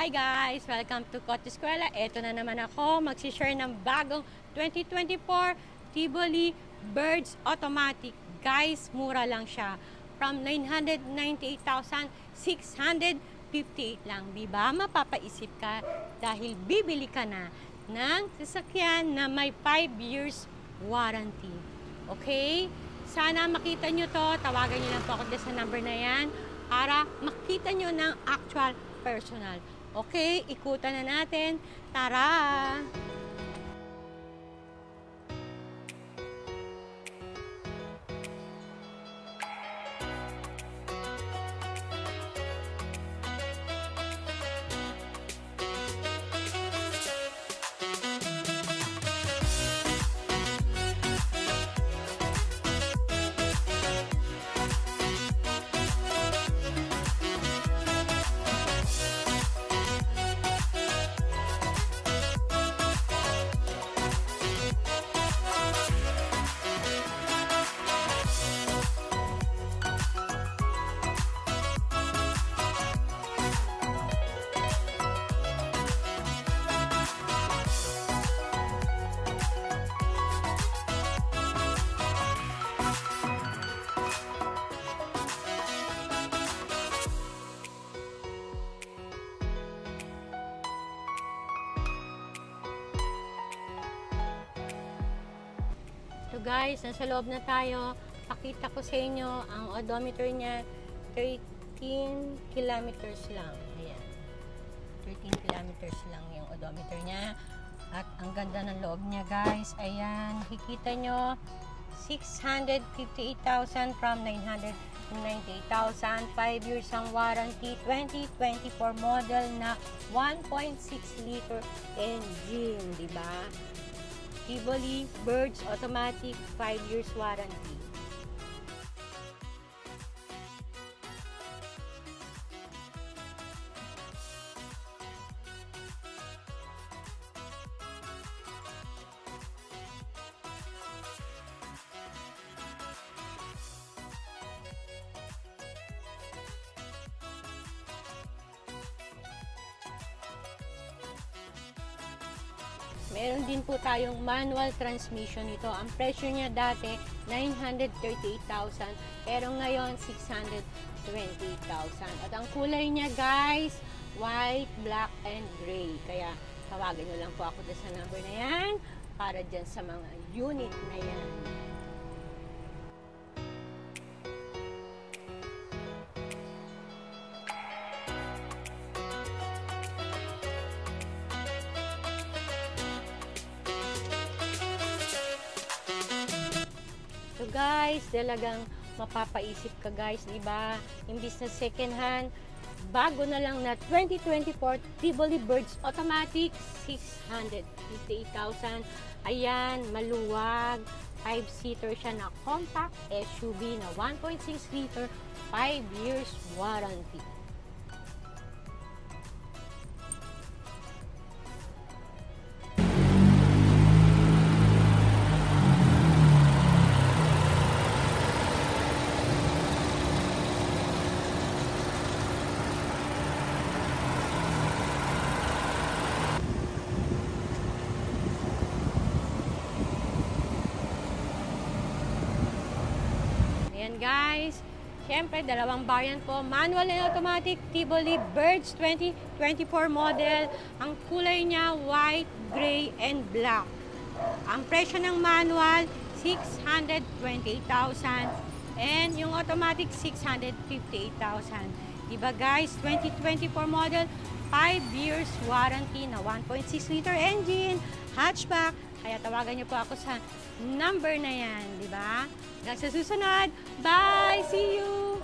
Hi guys! Welcome to Kotse Eskwela. Ito na naman ako magsishare ng bagong 2024 Tivoli Birds Automatic. Guys, mura lang siya. From 998,658 lang. Diba? Mapapaisip ka dahil bibili ka na ng sasakyan na may 5 years warranty. Okay? Sana makita nyo to. Tawagan nyo lang po ako sa number na yan para makita nyo ng actual personal. Okay, ikutan na natin. Tara! So guys, nasa loob na tayo. Pakita ko sa inyo ang odometer niya. 13 kilometers lang. Ayan. 13 kilometers lang yung odometer niya. At ang ganda ng loob niya guys. Ayan. Nakikita nyo. 658,000 from 998,000. 5 years ang warranty. 2024 model na 1.6 liter engine. Diba? Tivoli Birds Automatic 5 years warranty. Meron din po tayong manual transmission nito. Ang presyo niya dati 938,000 pero ngayon 620,000. At ang kulay niya guys, white, black, and gray. Kaya tawagan nyo lang po ako sa number na yan para dyan sa mga unit na yan. So guys, talagang mapapaisip ka guys, di ba? Imbis na second hand, bago na lang na 2024 Tivoli Birds Automatic 658,000. Ayan, maluwag, 5-seater siya na compact SUV na 1.6 liter, 5 years warranty. Ayan guys, syempre dalawang variant po, manual and automatic Tivoli Birds 2024 model. Ang kulay niya white, gray, and black. Ang presyo ng manual 628,000 and yung automatic 658,000. Diba guys, 2024 model, 5 years warranty na 1.6 liter engine, hatchback. Kaya tawagan niyo po ako sa number na yan, di ba? Hanggang sa susunod. Bye! See you!